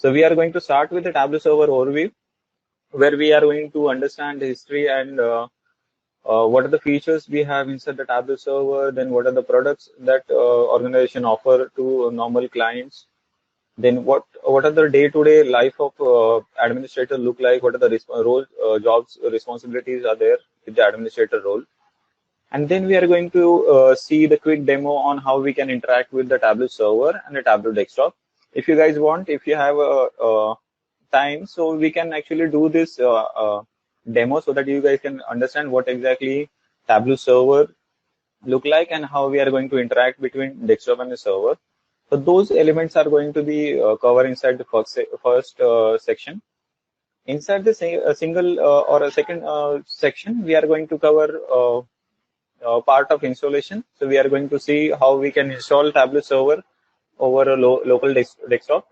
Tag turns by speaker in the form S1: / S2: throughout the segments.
S1: So we are going to start with the Tableau Server overview, where we are going to understand the history and what are the features we have inside the Tableau Server, then what are the products that organization offer to normal clients, then what are the day-to-day life of administrator look like, what are the roles, jobs, responsibilities are there with the administrator role. And then we are going to see the quick demo on how we can interact with the Tableau server and the Tableau desktop. If you guys want, if you have time, so we can actually do this demo so that you guys can understand what exactly Tableau server look like and how we are going to interact between desktop and the server. So those elements are going to be covered inside the first section. Inside the single or a second section, we are going to cover part of installation. So we are going to see how we can install Tableau server over a local desktop,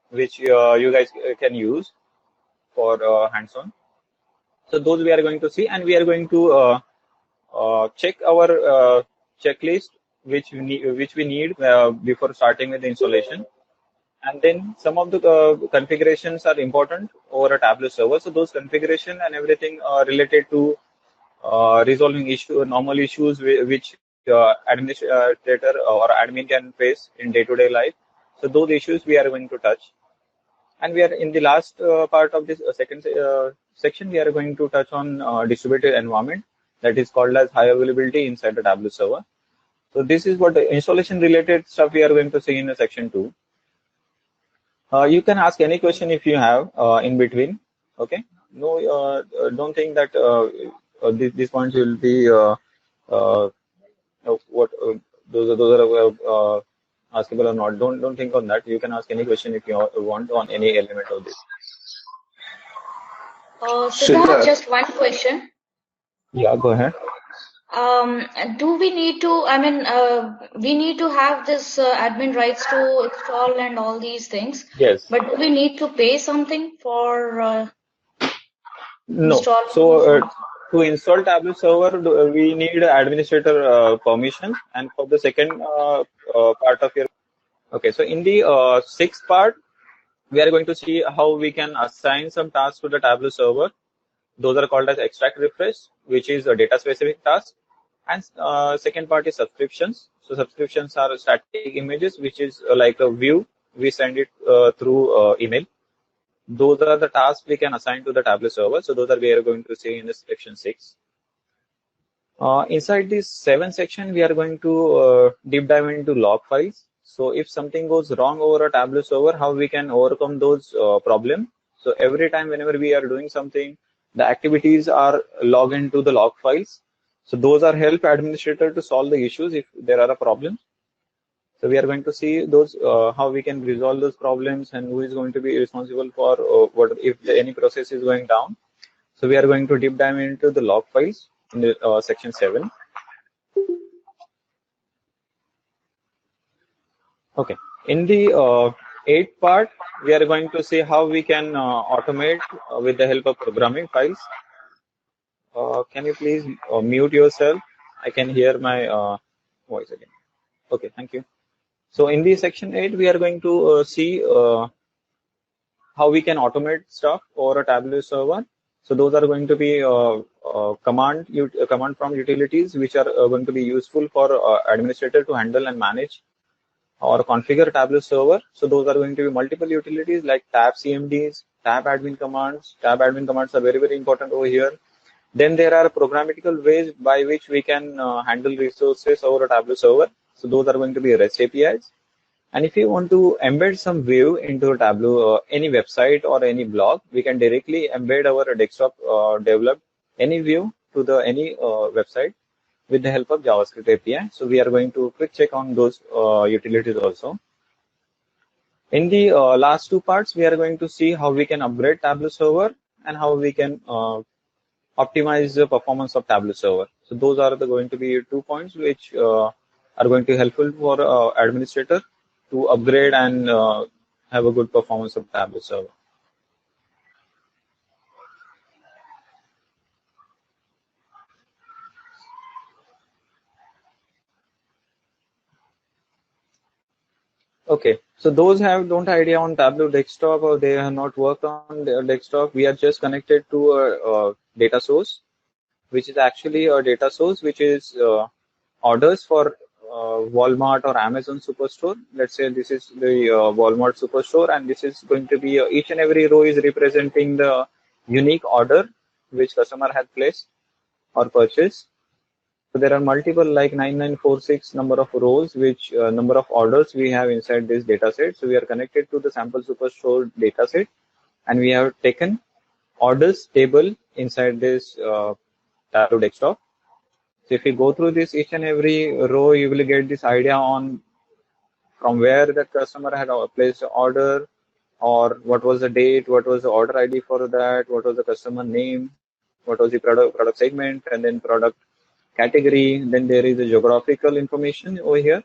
S1: which you guys can use for hands-on. So those we are going to see, and we are going to check our checklist which we need before starting with the installation. And then some of the configurations are important over a Tableau server. So those configuration and everything are related to resolving normal issues which administrator or admin can face in day-to-day life. So those issues we are going to touch. And we are in the last part of this second section, we are going to touch on distributed environment that is called as high availability inside the Tableau server. So this is what the installation related stuff we are going to see in the section 2. You can ask any question if you have in between. Okay. No, don't think that these points will be what those are askable or not. Don't think on that. You can ask any question if you want on any element of this.
S2: Siddharth, just one question.
S1: Yeah, go ahead.
S2: Do we need to, we need to have this admin rights to install and all these things.
S1: Yes.
S2: But do we need to pay something for
S1: no.
S2: installing?
S1: So to install Tableau server, we need administrator permission. And for the second part of your, okay. So in the sixth part, we are going to see how we can assign some tasks to the Tableau server. Those are called as extract refresh, which is a data specific task. And second part is subscriptions. So subscriptions are static images, which is like a view. We send it through email. Those are the tasks we can assign to the Tableau server. So those are we are going to see in this section 6. Inside this 7th section, we are going to deep dive into log files. So if something goes wrong over a Tableau server, how we can overcome those problems. So every time whenever we are doing something, the activities are logged into the log files. So those are help administrator to solve the issues if there are a problem. So we are going to see those how we can resolve those problems and who is going to be responsible for what if any process is going down. So we are going to deep dive into the log files in the section 7. Okay. In the 8th part, we are going to see how we can automate with the help of programming files. Can you please mute yourself? I can hear my voice again. Okay, thank you. So in the section 8, we are going to see how we can automate stuff over a Tableau server. So those are going to be command prompt utilities, which are going to be useful for administrator to handle and manage or configure Tableau server. So those are going to be multiple utilities like tab CMDs, tab admin commands. Tab admin commands are very, very important over here. Then there are programmatical ways by which we can handle resources over a Tableau server. So those are going to be REST APIs. And if you want to embed some view into Tableau, any website or any blog, we can directly embed our desktop developed any view to the any website with the help of JavaScript API. So we are going to quick check on those utilities also. In the last two parts, we are going to see how we can upgrade Tableau server and how we can optimize the performance of Tableau server. So those are going to be 2 points which are going to be helpful for administrator to upgrade and have a good performance of Tableau server. Okay, so those have don't idea on Tableau desktop or they have not worked on their desktop. We are just connected to a data source, which is actually a data source which is orders for Walmart or Amazon Superstore. Let's say this is the Walmart Superstore, and this is going to be each and every row is representing the unique order which customer had placed or purchased. So there are multiple like 9946 number of rows, which number of orders we have inside this data set. So we are connected to the sample superstore data set, and we have taken orders table inside this Tableau desktop. So if you go through this each and every row, you will get this idea on from where the customer had placed the order, or what was the date, what was the order ID for that, what was the customer name, what was the product segment, and then product category. Then there is the geographical information over here,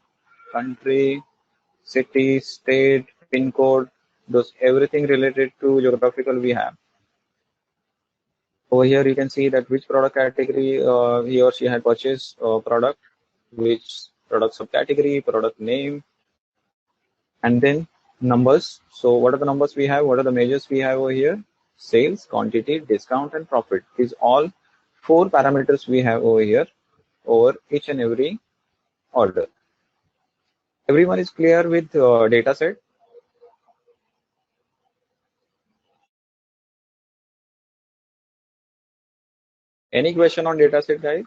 S1: country, city, state, pin code, those everything related to geographical we have. Over here you can see that which product category he or she had purchased product, which product subcategory, product name, and then numbers. So what are the numbers we have? What are the measures we have over here? Sales, quantity, discount, and profit. These all 4 parameters we have over here over each and every order. Everyone is clear with data set? Any question on data set, guys?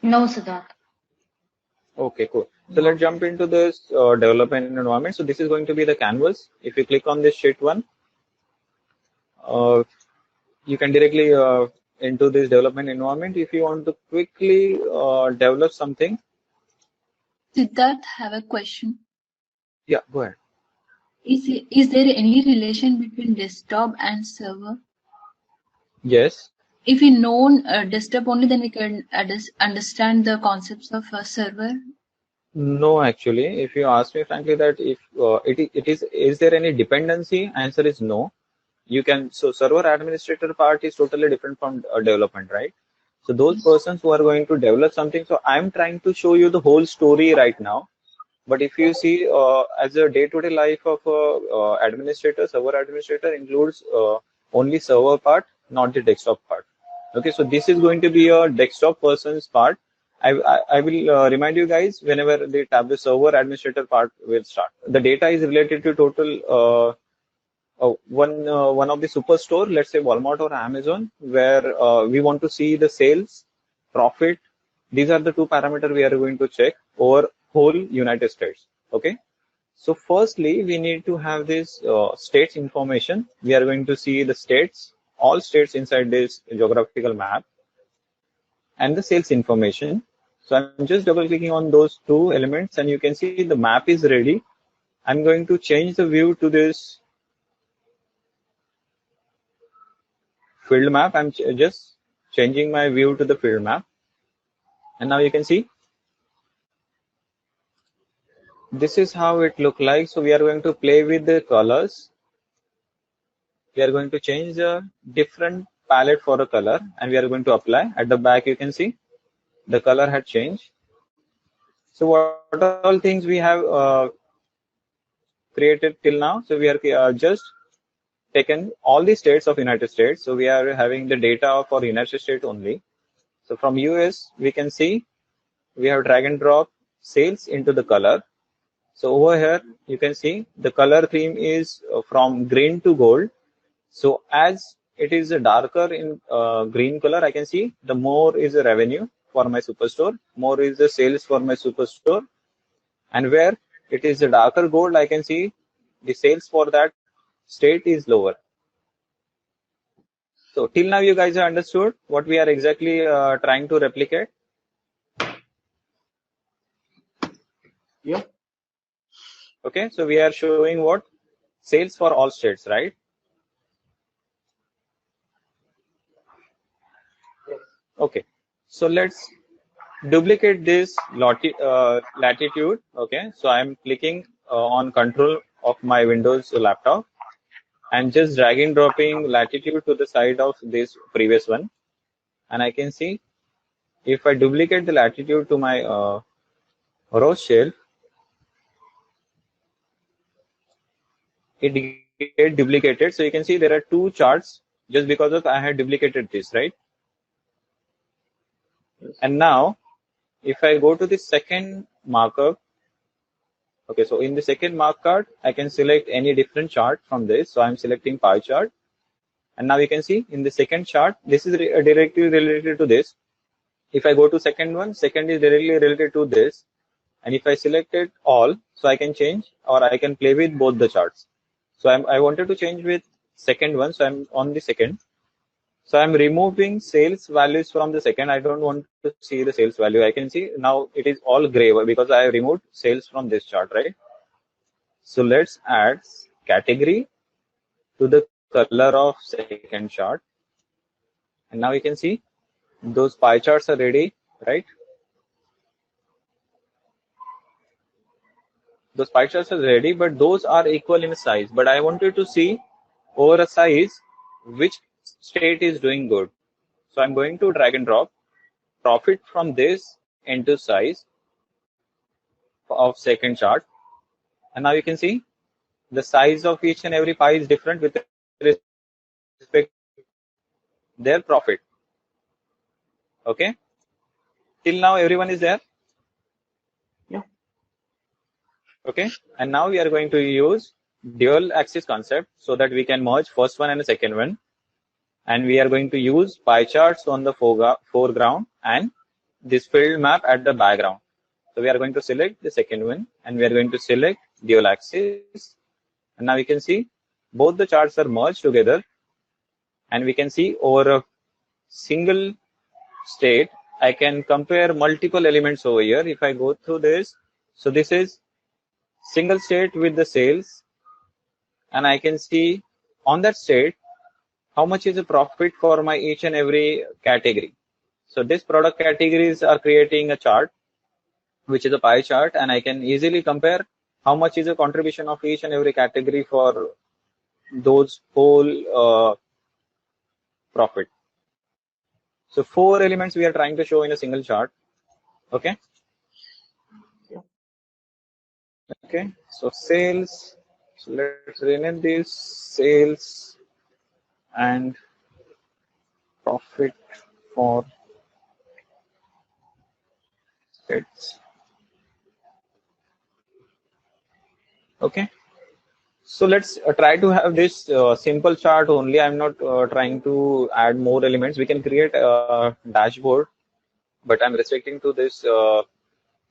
S2: No, Siddharth.
S1: Okay, cool. So let's jump into this development environment. So this is going to be the canvas. If you click on this sheet 1, you can directly into this development environment. If you want to quickly develop something.
S3: Siddharth, have a question.
S1: Yeah, go ahead.
S3: Is there any relation between desktop and server?
S1: Yes.
S3: If we know desktop only, then we can understand the concepts of a server.
S1: No, actually, if you ask me frankly that if is there any dependency? Answer is no. You can, so server administrator part is totally different from development, right? So those persons who are going to develop something, so I'm trying to show you the whole story right now. But if you see as a day-to-day life of administrator, server administrator includes only server part, not the desktop part. Okay, so this is going to be a desktop person's part. I will remind you guys whenever the Tableau server administrator part will start. The data is related to total one of the superstore, let's say Walmart or Amazon, where we want to see the sales, profit. These are the 2 parameters we are going to check over whole United States. Okay. So firstly, we need to have this states information. We are going to see the states, all states inside this geographical map, and the sales information. So I'm just double clicking on those 2 elements, and you can see the map is ready. I'm going to change the view to this field map. I'm just changing my view to the field map, and now you can see this is how it look like. So we are going to play with the colors. We are going to change the different palette for a color, and we are going to apply. At the back you can see the color had changed. So what all things we have created till now? So we are just taken all the states of United States. So we are having the data for United States only. So from US we can see we have drag and drop sales into the color. So over here you can see the color theme is from green to gold. So as it is a darker in green color, I can see the more is the revenue for my superstore, more is the sales for my superstore, and where it is a darker gold, I can see the sales for that state is lower. So till now you guys have understood what we are exactly trying to replicate. Yeah. Okay, so we are showing what sales for all states, right? Okay, so let's duplicate this latitude. Okay, so I'm clicking on control of my Windows laptop and just dragging dropping latitude to the side of this previous one, and I can see if I duplicate the latitude to my row shelf, it get duplicated. So you can see there are two charts just because of I had duplicated this, right? And now if I go to the second markup, okay, so in the second markup, I can select any different chart from this. So I'm selecting pie chart. And now you can see in the second chart, this is directly related to this. If I go to second one, second is directly related to this. And if I select it all, so I can change or I can play with both the charts. So I wanted to change with second one. So I'm on the second. So I'm removing sales values from the second. I don't want to see the sales value. I can see now it is all gray because I have removed sales from this chart, right? So let's add category to the color of second chart. And now you can see those pie charts are ready, right? Those pie charts are ready, but those are equal in size. But I wanted to see over a size which state is doing good. So I'm going to drag and drop profit from this into size of second chart. And now you can see the size of each and every pie is different with respect to their profit. Okay. Till now everyone is there.
S4: Yeah.
S1: Okay. And now we are going to use dual axis concept so that we can merge first one and the second one. And we are going to use pie charts on the foreground and this field map at the background. So we are going to select the second one and we are going to select dual axis. And now you can see both the charts are merged together and we can see over a single state, I can compare multiple elements over here. If I go through this, so this is single state with the sales and I can see on that state, how much is the profit for my each and every category. So this product categories are creating a chart, which is a pie chart, and I can easily compare how much is the contribution of each and every category for those whole profit. So 4 elements we are trying to show in a single chart. Okay.
S4: Yeah.
S1: Okay. So sales. So let's rename this sales and profit for states. Okay. So let's try to have this simple chart only. I'm not trying to add more elements. We can create a dashboard, but I'm restricting to this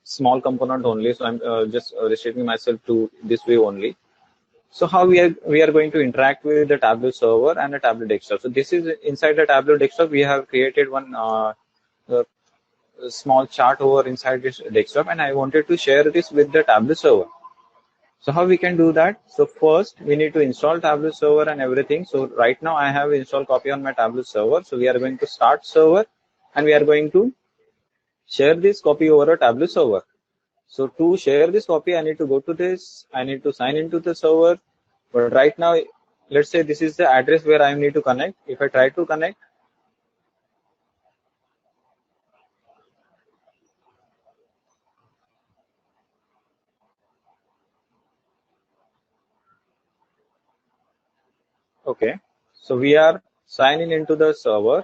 S1: small component only. So I'm just restricting myself to this way only. So how we are going to interact with the Tableau server and the Tableau desktop. So this is inside the Tableau desktop. We have created one small chart over inside this desktop, and I wanted to share this with the Tableau server. So how we can do that? So first we need to install Tableau server and everything. So right now I have installed copy on my Tableau server. So we are going to start server and we are going to share this copy over a Tableau server. So to share this copy, I need to go to this. I need to sign into the server. But right now, let's say this is the address where I need to connect. If I try to connect, okay. So we are signing into the server.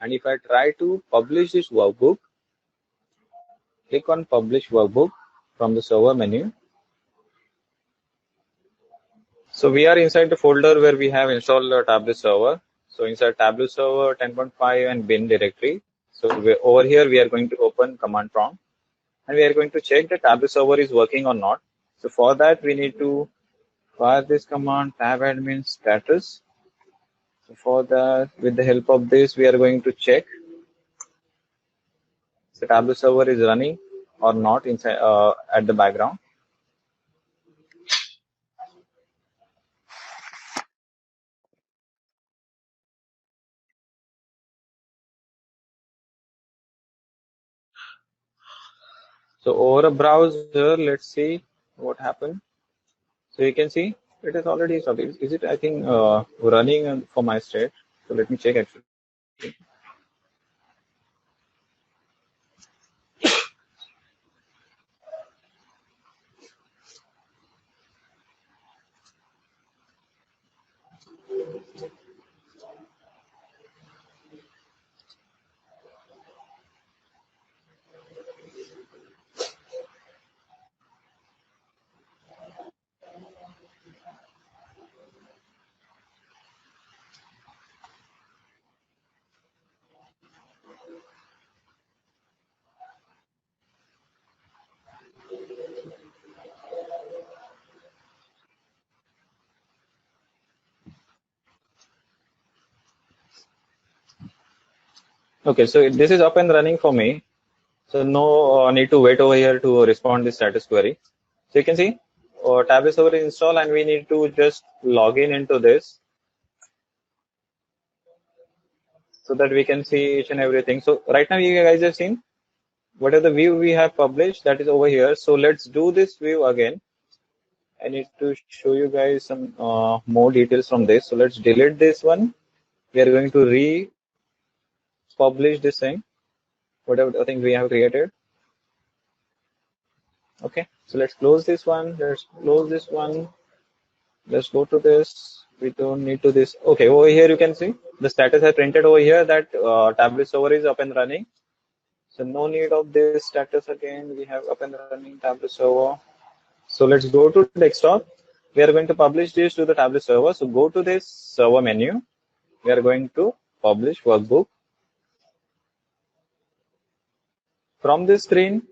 S1: And if I try to publish this workbook, click on publish workbook from the server menu. So we are inside the folder where we have installed the Tableau server. So inside Tableau server 10.5 and bin directory. So over here we are going to open command prompt and we are going to check the Tableau server is working or not. So for that we need to fire this command tab admin status. So for that, with the help of this, we are going to check the Tableau server is running or not inside at the background. So over a browser, let's see what happened. So you can see it is already started. Is it, I think, running for my state? So let me check actually. Okay, so this is up and running for me. So no need to wait over here to respond this status query. So you can see Tableau server is installed, and we need to just log in into this so that we can see each and everything. So right now you guys have seen what are the view we have published, that is over here. So let's do this view again. I need to show you guys some more details from this. So let's delete this one. We are going to republish this thing, whatever I think we have created. Okay, so let's close this one. Let's close this one. Let's go to this. We don't need to this. Okay, over here you can see the status has printed over here that Tableau server is up and running. So no need of this status again. We have up and running Tableau server. So let's go to desktop. We are going to publish this to the Tableau server. So go to this server menu. We are going to publish workbook. From this screen,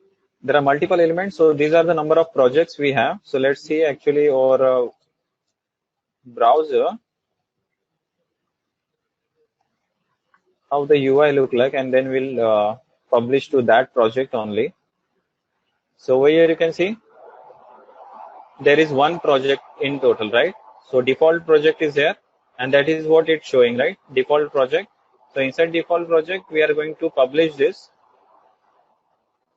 S1: there are multiple elements. So these are the number of projects we have. So let's see actually our browser, how the UI look like, and then we'll publish to that project only. So over here you can see there is one project in total, right? So default project is there, and that is what it's showing, right? Default project. So inside default project, we are going to publish this.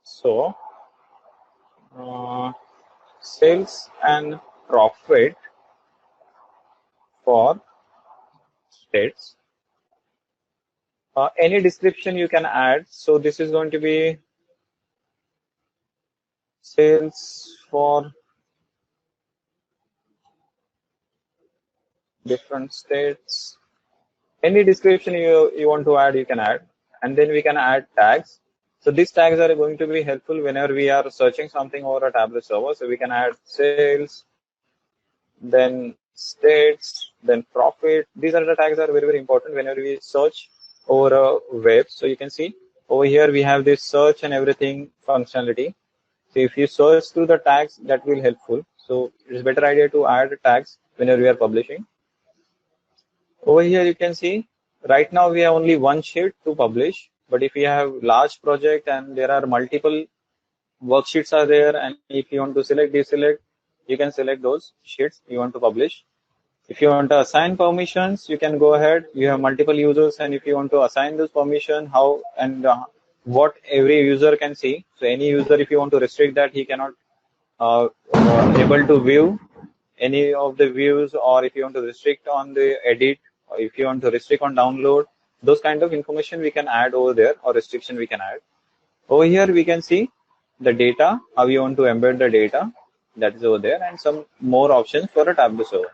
S1: So sales and profit for states. Any description you can add. So this is going to be sales for different states. Any description you want to add, you can add. And then we can add tags. So these tags are going to be helpful whenever we are searching something over a Tableau server. So we can add sales, then states, then profit. These are the tags that are very, very important whenever we search over a web. So you can see over here we have this search and everything functionality. So if you search through the tags, that will helpful. So it's a better idea to add tags whenever we are publishing. Over here you can see right now we have only one sheet to publish, but if you have large project and there are multiple worksheets are there, and if you want to select, deselect, you can select those sheets you want to publish. If you want to assign permissions, you can go ahead. You have multiple users, and if you want to assign this permission, how and what every user can see. So any user, if you want to restrict that, he cannot able to view any of the views, or if you want to restrict on the edit, or if you want to restrict on download, those kind of information we can add over there, or restriction we can add. Over here we can see the data, how you want to embed the data, that is over there, and some more options for a Tableau server.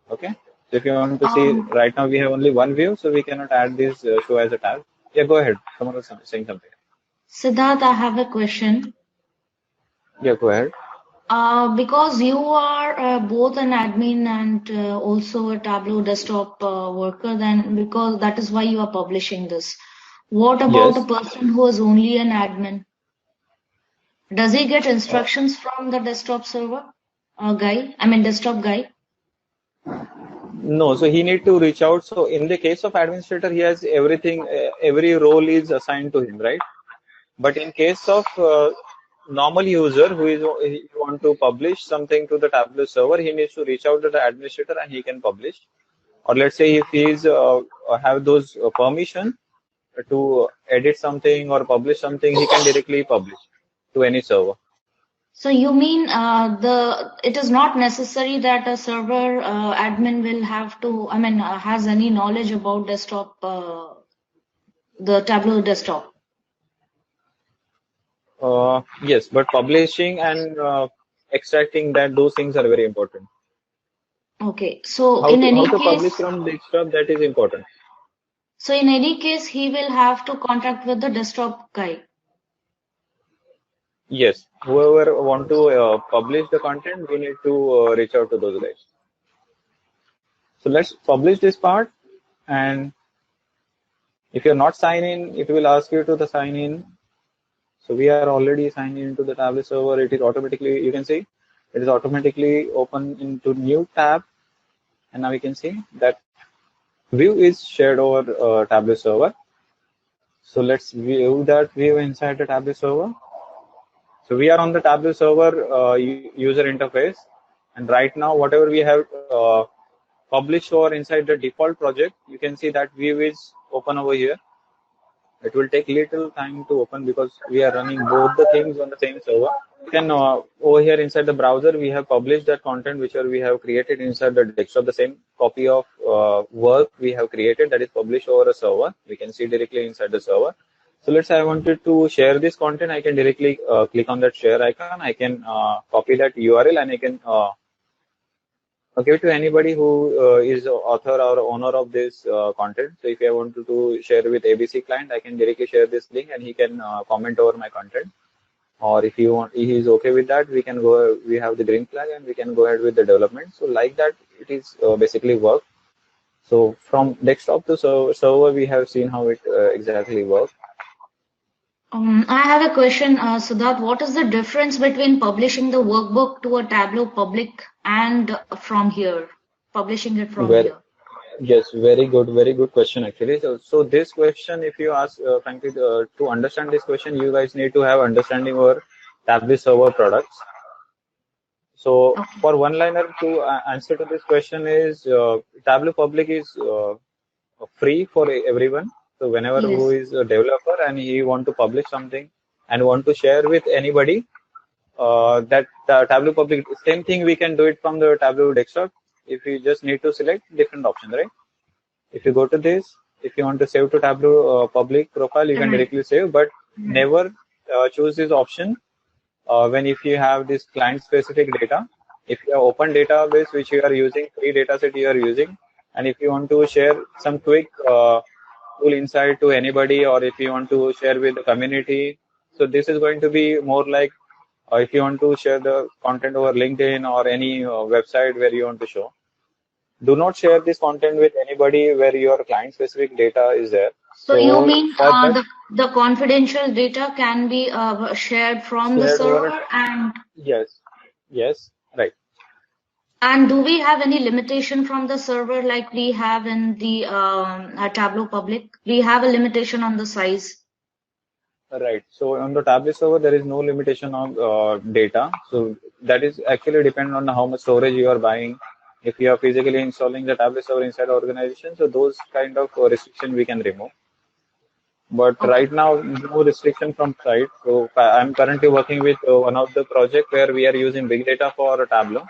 S1: Okay, so if you want to see, right now we have only one view, so we cannot add this show as a tab. Yeah, go ahead. Someone was saying something.
S2: Siddharth, I have a question.
S1: Yeah, go ahead.
S2: Because you are both an admin and also a Tableau desktop worker, then because that is why you are publishing this. What about
S1: Yes.
S2: a person who is only an admin? Does he get instructions from the desktop server guy? I mean desktop guy?
S1: No, so he need to reach out. So in the case of administrator, he has everything, every role is assigned to him, right? But in case of normal user who is he want to publish something to the Tableau server, he needs to reach out to the administrator and he can publish. Or let's say if he is have those permission to edit something or publish something, he can directly publish to any server.
S2: So you mean it is not necessary that a server admin will have to, I mean, has any knowledge about desktop, the Tableau desktop?
S1: Yes, but publishing and extracting that, those things are very important.
S2: Okay, so
S1: How
S2: in
S1: to,
S2: any
S1: how to publish
S2: case,
S1: from desktop, that is important.
S2: so in any case, he will have to contact with the desktop guy.
S1: Yes, whoever want to publish the content, we need to reach out to those guys. So let's publish this part, and if you're not signed in, it will ask you to the sign in. So we are already signed into the Tableau server. It is automatically, you can see, it is automatically open into new tab, and now we can see that view is shared over Tableau server. So let's view that view inside the Tableau server. So we are on the Tableau server user interface, and right now whatever we have published or inside the default project, you can see that view is open over here. It will take little time to open because we are running both the things on the same server. Then over here inside the browser, we have published that content which we have created inside the desktop. The same copy of work we have created that is published over a server. We can see directly inside the server. So let's say I wanted to share this content. I can directly click on that share icon. I can copy that URL and I can give it to anybody who is author or owner of this content. So if I want to share with ABC client, I can directly share this link and he can comment over my content. Or if you want, he is okay with that, we can go. We have the green flag and we can go ahead with the development. So like that, it is basically work. So from desktop to server, we have seen how it exactly works.
S2: I have a question, Siddharth. What is the difference between publishing the workbook to a Tableau public and from here, publishing it from here?
S1: Yes, very good question actually. So this question, if you ask, frankly, to understand this question, you guys need to have understanding over Tableau server products. So
S2: Okay.
S1: for one-liner to answer to this question is Tableau Public is free for everyone. So whenever
S2: Yes.
S1: who is a developer and he want to publish something and want to share with anybody, that Tableau Public, same thing we can do it from the Tableau desktop. If you just need to select different options, right? If you go to this, if you want to save to Tableau Public profile, you can directly save, but never choose this option when if you have this client specific data. If you have open database which you are using, free dataset you are using, and if you want to share some quick tool insight to anybody, or if you want to share with the community, so this is going to be more like if you want to share the content over LinkedIn or any website where you want to show. Do not share this content with anybody where your client specific data is there.
S2: So you mean
S1: for that,
S2: the confidential data can be shared from the
S1: shared over
S2: server, and
S1: yes, right.
S2: and do we have any limitation from the server like we have in the Tableau public? We have a limitation on the size.
S1: Right. So on the Tableau server, there is no limitation on data. So that is actually depend on how much storage you are buying. If you are physically installing the Tableau server inside the organization, so those kind of restriction we can remove. But
S2: Okay.
S1: right now, no restriction from site. So I'm currently working with one of the project where we are using big data for Tableau.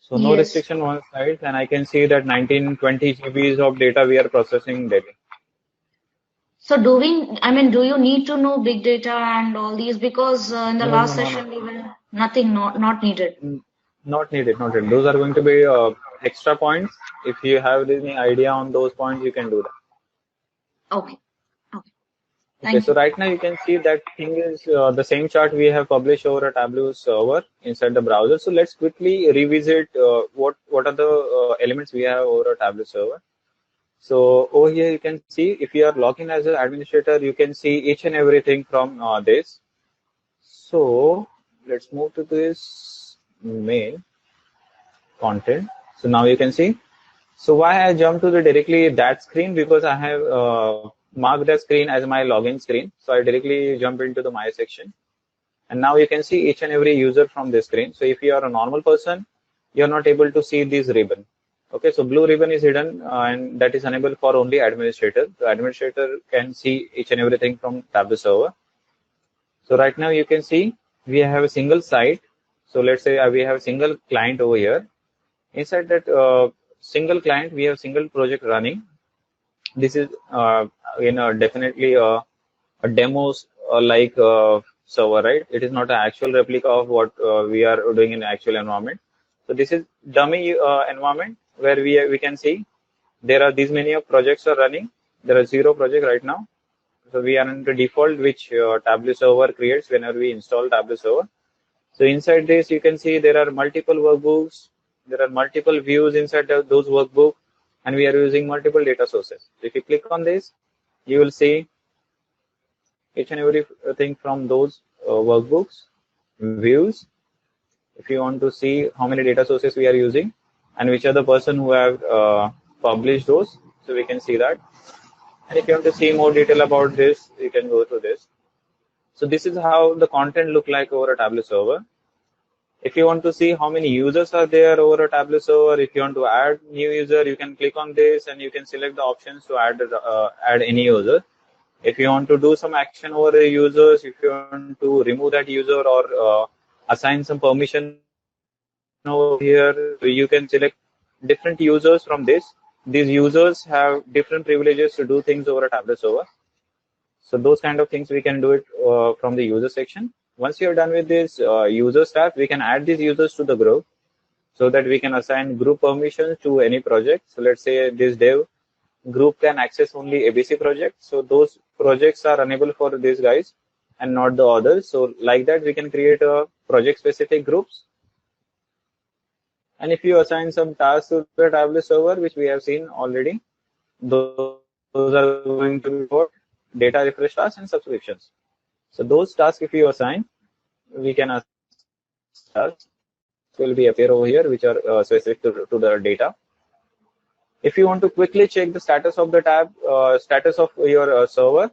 S1: So no
S2: Yes.
S1: restriction on site, and I can see that 1920 GBs of data we are processing daily.
S2: So do you need to know big data and all these, because in the last session we were nothing, not needed.
S1: Not needed. Those are going to be extra points. If you have any idea on those points, you can do that.
S2: Okay.
S1: Okay, so right now you can see that thing is the same chart we have published over a Tableau server inside the browser. So let's quickly revisit what are the elements we have over a Tableau server. So over here you can see if you are logged in as an administrator, you can see each and everything from this. So let's move to this main content. So now you can see. So why I jumped to the directly that screen, because I have marked the screen as my login screen. So I directly jump into the my section, and now you can see each and every user from this screen. So if you are a normal person, you're not able to see this ribbon. Okay, so blue ribbon is hidden and that is enabled for only administrator. The administrator can see each and everything from Tableau server. So right now you can see we have a single site. So let's say we have a single client over here. Inside that single client, we have single project running. This is definitely a demo like server, right? It is not an actual replica of what we are doing in actual environment. So this is dummy environment where we can see there are these many of projects are running. There are 0 project right now. So we are in the default which Tableau server creates whenever we install Tableau server. So inside this, you can see there are multiple workbooks. There are multiple views inside those workbooks, and we are using multiple data sources. If you click on this, you will see each and everything from those workbooks, views. If you want to see how many data sources we are using and which are the person who have published those, so we can see that. And if you want to see more detail about this, you can go through this. So this is how the content look like over a Tableau server. If you want to see how many users are there over a Tableau server, if you want to add new user, you can click on this and you can select the options to add any user. If you want to do some action over the users, if you want to remove that user or assign some permission over here, you can select different users from this. These users have different privileges to do things over a Tableau server. So those kind of things we can do it from the user section. Once you're done with this users tab, we can add these users to the group so that we can assign group permissions to any project. So let's say this dev group can access only ABC project. So those projects are unable for these guys and not the others. So like that, we can create a project specific groups. And if you assign some tasks to the Tableau server, which we have seen already, those are going to be for data refresh tasks and subscriptions. So those tasks, if you assign, we can assign tasks will be appear over here, which are specific to the data. If you want to quickly check the status of the tab, status of your server,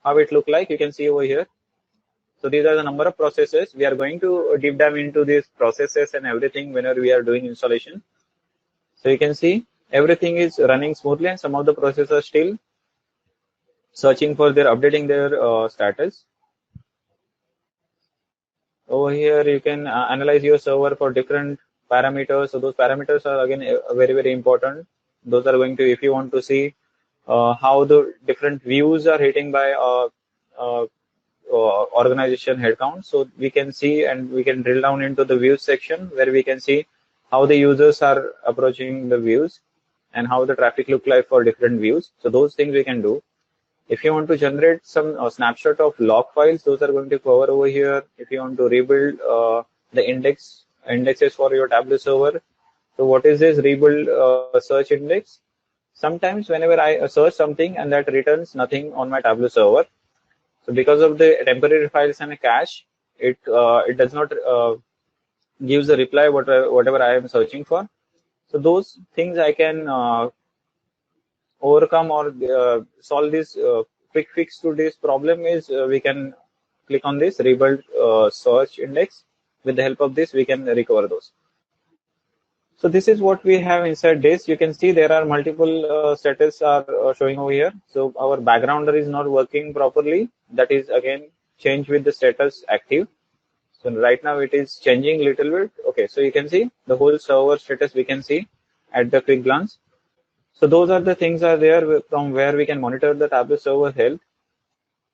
S1: how it look like, you can see over here. So these are the number of processes. We are going to deep dive into these processes and everything whenever we are doing installation. So you can see everything is running smoothly and some of the processes are still searching for updating their status. Over here, you can analyze your server for different parameters. So those parameters are again very, very important. Those are going to, if you want to see how the different views are hitting by organization headcount. So we can see and we can drill down into the views section where we can see how the users are approaching the views and how the traffic look like for different views. So those things we can do. If you want to generate some snapshot of log files, those are going to cover over here. If you want to rebuild the indexes for your Tableau server. So what is this rebuild search index? Sometimes whenever I search something and that returns nothing on my Tableau server. So because of the temporary files and a cache, it does not gives a reply whatever I am searching for. So those things I can overcome or solve this quick fix to this problem is we can click on this rebuild search index. With the help of this, we can recover those. So this is what we have inside this. You can see there are multiple status are showing over here. So our backgrounder is not working properly. That is again changed with the status active. So right now it is changing a little bit. Okay, so you can see the whole server status we can see at the quick glance. So those are the things are there from where we can monitor the Tableau server health.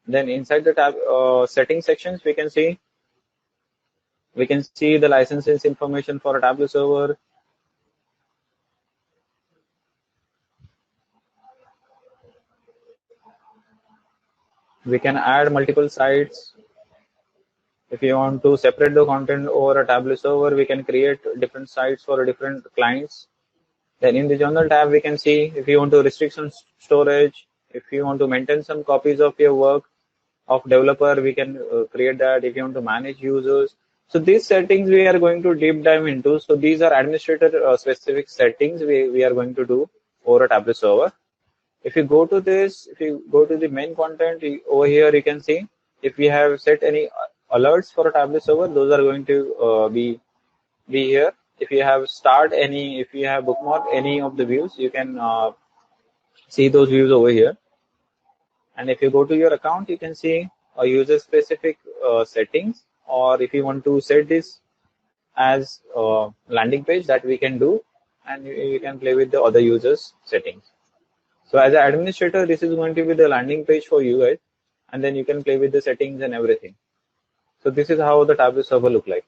S1: Then inside the tab settings sections, we can see the licenses information for a Tableau server. We can add multiple sites. If you want to separate the content over a Tableau server, we can create different sites for different clients. Then in the journal tab, we can see if you want to restrict some storage, if you want to maintain some copies of your work of developer, we can create that. If you want to manage users. So these settings we are going to deep dive into. So these are administrator specific settings we are going to do over a Tableau server. If you go to this, if you go to the main content over here, you can see if we have set any alerts for a Tableau server, those are going to be here. If you have if you have bookmarked any of the views, you can see those views over here. And if you go to your account, you can see a user specific settings, or if you want to set this as a landing page, that we can do, and you can play with the other users settings. So as an administrator, this is going to be the landing page for you guys, and then you can play with the settings and everything. So this is how the Tableau server look like.